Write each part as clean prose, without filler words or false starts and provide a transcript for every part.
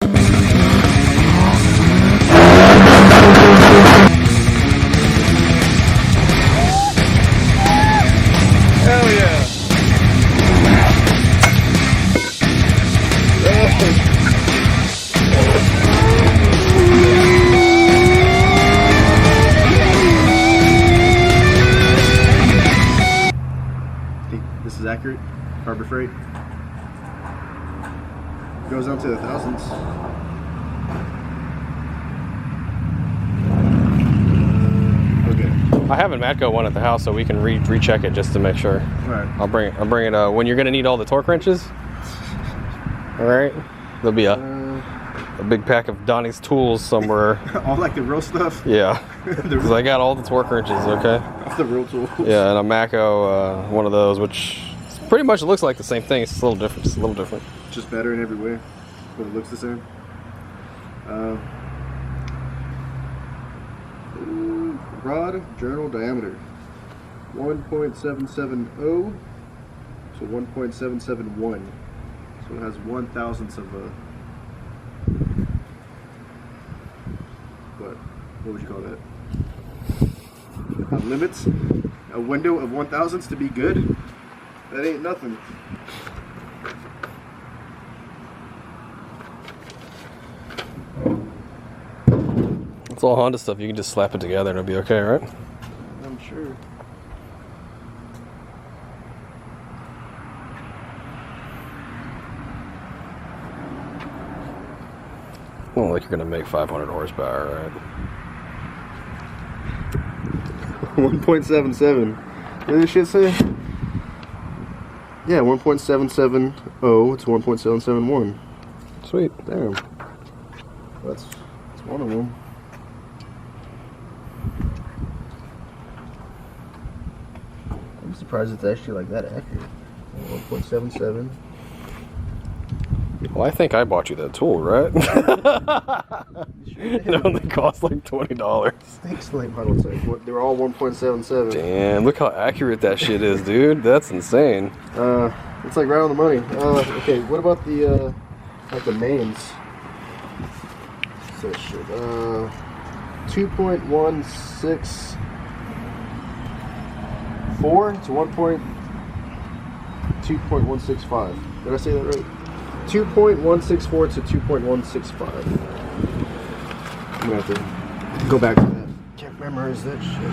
Hell yeah. Think this is accurate? Harbor Freight goes down to the thousands. I have a Matco one at the house, so we can recheck it just to make sure. All right. I'll bring it when you're gonna need all the torque wrenches. All right. There'll be a big pack of Donnie's tools somewhere. All like the real stuff. Yeah. Because I got all the torque wrenches. Okay. The real tools. Yeah, and a Matco, one of those, which pretty much looks like the same thing. It's a little different. It's a little different. Just better in every way, but it looks the same. Rod journal diameter 1.770 to 1.771, so it has 1/1000th of a what would you call that? Limits, a window of 1/1000th to be good. That ain't nothing. It's all Honda stuff. You can just slap it together and it'll be okay, right? I'm sure. Well, like you're gonna make 500 horsepower, right? 1.77. What did this shit say? Yeah, 1.770 to 1.771. Sweet. Damn. That's one of them. I'm surprised it's actually like that accurate. 1.77. Well, I think I bought you that tool, right? It only cost like $20. Thanks, like, hold on a second. They're all 1.77. Damn, look how accurate that shit is, dude. That's insane. It's like right on the money. Okay, what about the like the mains? What's that shit? 2.164 to 2.165. Did I say that right? 2.164 to 2.165. I'm gonna have to go back to that. Can't memorize that shit.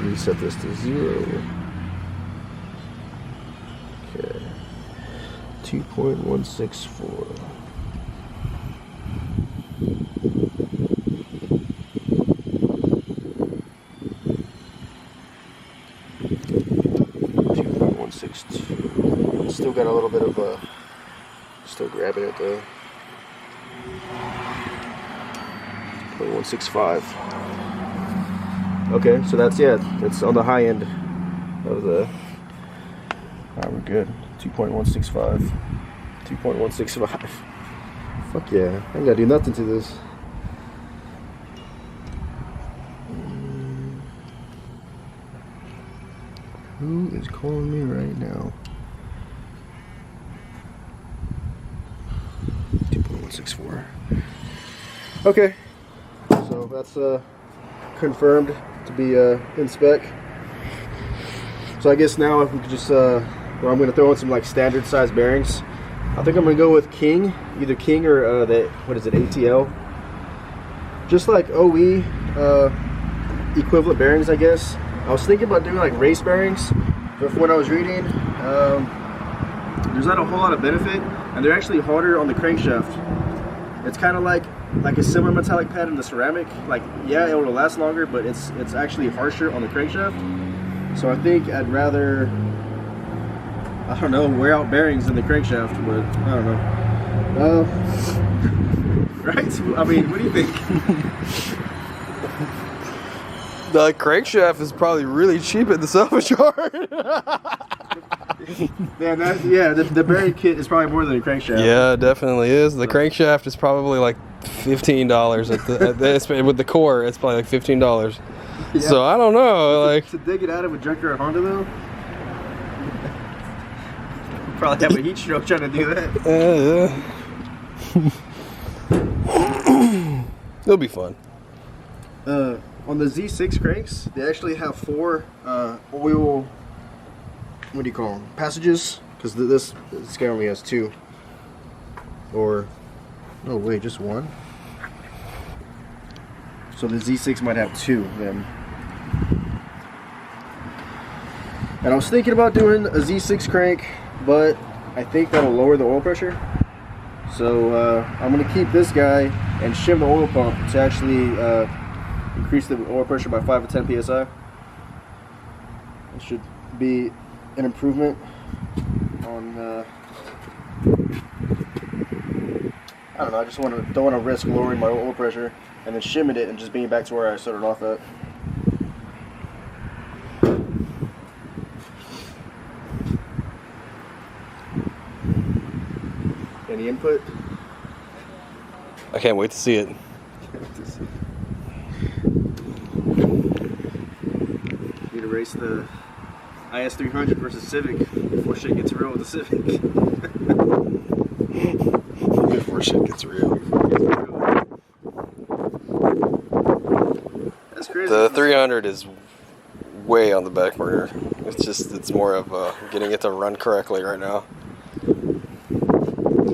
Reset this to 0. Okay. 2.164. Still got a little bit of still grabbing it though. 0.165. Okay, so that's, yeah, it's on the high end of the. Alright, we're good. 2.165. 2.165. Fuck yeah. I ain't gotta do nothing to this. Who is calling me right now? 2.164. Okay, so that's confirmed to be in spec. So I guess now if we could just, well, I'm going to throw in some like standard size bearings. I think I'm going to go with King, either King or the, what is it, ATL. Just like OE equivalent bearings, I guess. I was thinking about doing like race bearings, but from what I was reading, there's not a whole lot of benefit, and they're actually harder on the crankshaft. It's kind of like a similar metallic pad in the ceramic. Like, yeah, it will last longer, but it's actually harsher on the crankshaft. So I think I'd rather, I don't know, wear out bearings in the crankshaft, but I don't know. Right? I mean, what do you think? The crankshaft is probably really cheap at the salvage yard. Man, the bearing kit is probably more than a crankshaft. Yeah, it definitely is. The crankshaft is probably like $15 with the core. It's probably like $15. Yeah. So I don't know, like to dig it out of a junkyard Honda though. Probably have a heat stroke trying to do that. Yeah. It'll be fun. On the Z6 cranks, they actually have 4 oil, what do you call them, passages? Because this guy only has 2. Or, no wait, just 1? So the Z6 might have 2 then. And I was thinking about doing a Z6 crank, but I think that'll lower the oil pressure. So I'm going to keep this guy and shim the oil pump to actually increase the oil pressure by 5 to 10 psi. It should be an improvement on. I don't know. I just don't want to risk lowering my oil pressure and then shimming it and just being back to where I started off at. Any input? I can't wait to see it. Need to race the IS300 versus Civic before shit gets real with the Civic. Before shit gets real. That's crazy. The 300 is way on the back burner. It's more of getting it to run correctly right now.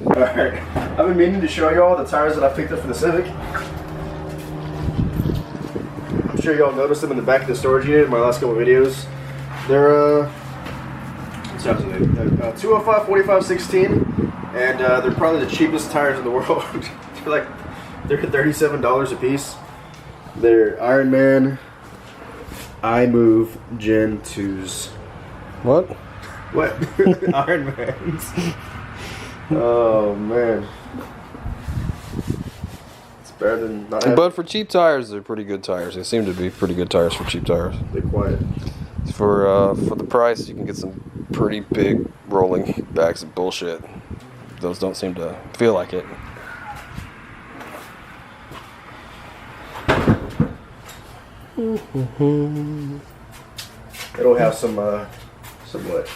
Alright, I've been meaning to show y'all the tires that I picked up for the Civic. I'm sure y'all noticed them in the back of the storage unit in my last couple of videos. They're, what size are they? They're 205, 45, 16, and they're probably the cheapest tires in the world. they're $37 a piece. They're Ironman iMove Gen 2s. What? What? Ironmans. Oh man, it's better than not having. But for cheap tires, they're pretty good tires. They seem to be pretty good tires for cheap tires. They're quiet. For the price, you can get some pretty big rolling bags of bullshit. Those don't seem to feel like it. It'll have some what?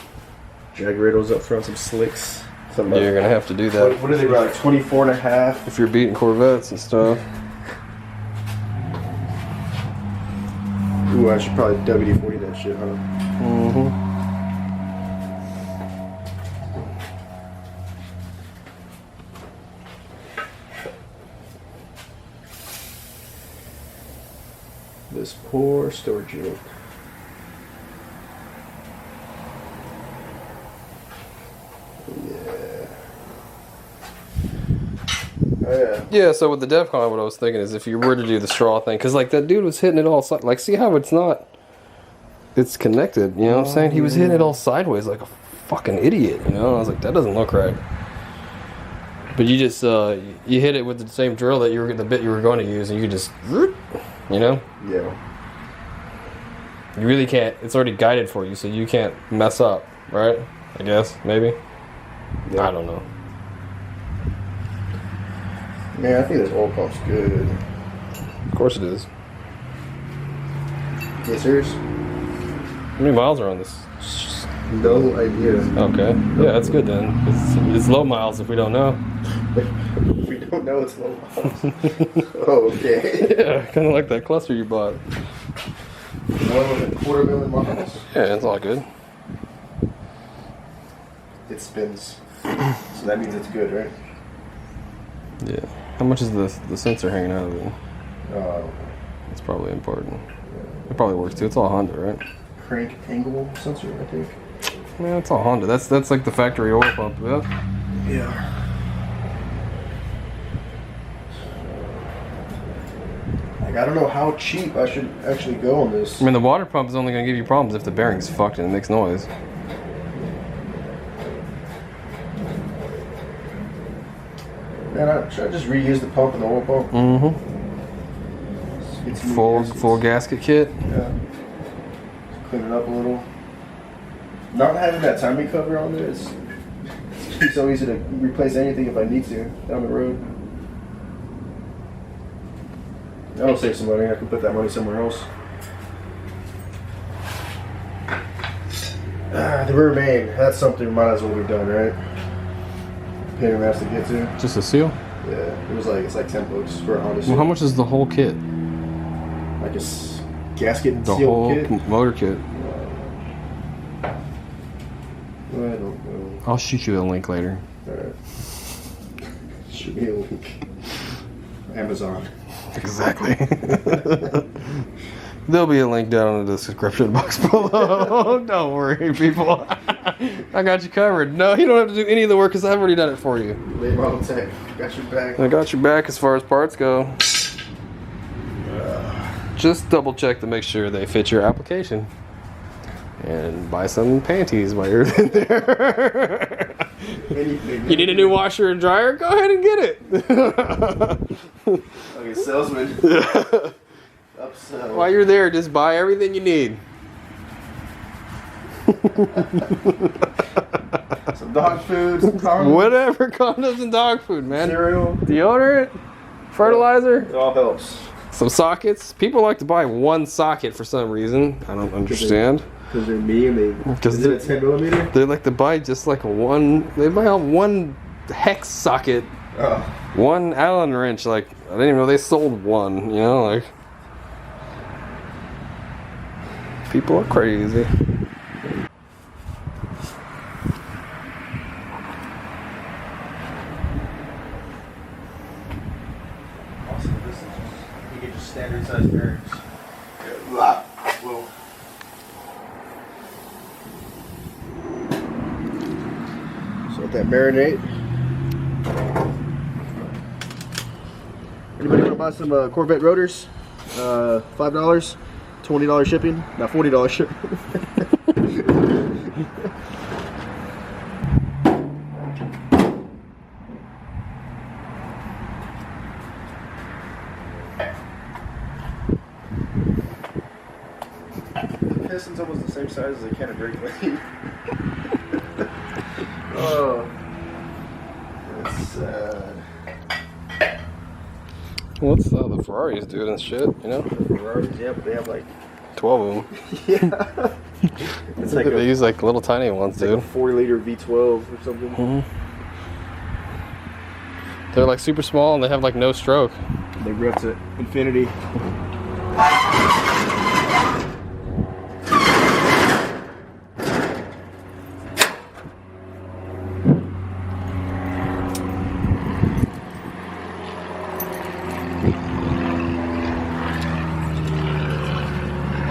Jag rails up front, some slicks. Yeah, you're gonna have to do that. What are they, like 24 and a half? If you're beating Corvettes and stuff. Ooh, I should probably WD-40 that shit, huh? Mm-hmm. This poor storage unit. Yeah, so with the DEFCON, what I was thinking is if you were to do the straw thing, because like that dude was hitting it all like, see how it's connected, you know what I'm saying? He was hitting it all sideways like a fucking idiot, you know? I was like, that doesn't look right. But you just, you hit it with the same drill that the bit you were going to use, and you just, you know? Yeah. You really can't, it's already guided for you, so you can't mess up, right? I guess, maybe? Yeah. I don't know. Man, I think this oil pump's good. Of course it is. You serious? How many miles are on this? No idea. Okay. Yeah, that's good then. It's low miles if we don't know. We don't know it's low miles. Oh, okay. Yeah, kind of like that cluster you bought. 1,250,000 miles? Yeah, it's all good. It spins. So that means it's good, right? Yeah. How much is the sensor hanging out of it? Oh. It's probably important. It probably works too. It's all Honda, right? Crank angle sensor, I think. Yeah, it's all Honda. That's like the factory oil pump, yeah? Yeah. Like, I don't know how cheap I should actually go on this. I mean, the water pump is only going to give you problems if the bearing's fucked and it makes noise. Man, should I just reuse the pump and the oil pump? Mm-hmm. Full gasket kit? Yeah. Just clean it up a little. Not having that timing cover on there is so easy to replace anything if I need to down the road. That'll save some money. I can put that money somewhere else. The rear main, that's something we might as well be done, right? Pain in the ass to get to. Just a seal? Yeah, it's like $10 for a Honda. Well, how much is the whole kit? Like a gasket and The seal whole kit? motor kit. I don't know. I'll shoot you a link later. Alright. Shoot me a link. Amazon. Exactly. There'll be a link down in the description box below. Don't worry, people. I got you covered. No, you don't have to do any of the work because I've already done it for you. Late model tech. Got your back. I got your back as far as parts go. Just double check to make sure they fit your application. And buy some panties while you're in there. Anything. You need a new washer and dryer? Go ahead and get it. Okay, salesman. Upsell. While you're there, just buy everything you need. Some dog food, some condoms. Whatever, condoms and dog food, man. Cereal. Deodorant, fertilizer, It all helps. some sockets. People like to buy one socket for some reason. I don't understand. Because they're me and they. Is it a 10mm? They like to buy just like one. They buy one hex socket, Oh. one Allen wrench. Like I didn't even know they sold one. You know, like people are crazy. Awesome. This is just, you get just standard size bearings. Whoa. So let that marinate. Anybody want to buy some Corvette rotors? $5, $20 shipping, not $40 shipping. The piston's almost the same size as a can of brake clean. Oh, that's sad. What's the Ferraris doing and shit? You know, Ferraris, yeah, but they have like 12 of them. yeah. It's like They use like little tiny ones, like a dude. 4-liter V12 or something. Mm-hmm. They're like super small and they have like no stroke. They rip to infinity.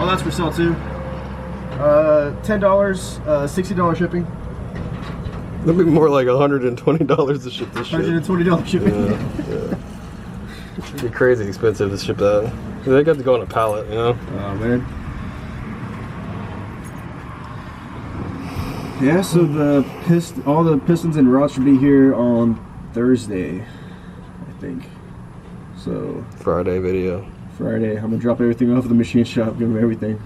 Oh, that's for sale too. $10, $60 shipping. That'd be more like $120 to ship this shit. $120 shipping. Yeah. It'd be crazy expensive to ship that. They got to go on a pallet, you know? Oh man. Yeah, so all the pistons and rods should be here on Thursday, I think. So Friday video. Friday, I'm gonna drop everything off at the machine shop, give them everything.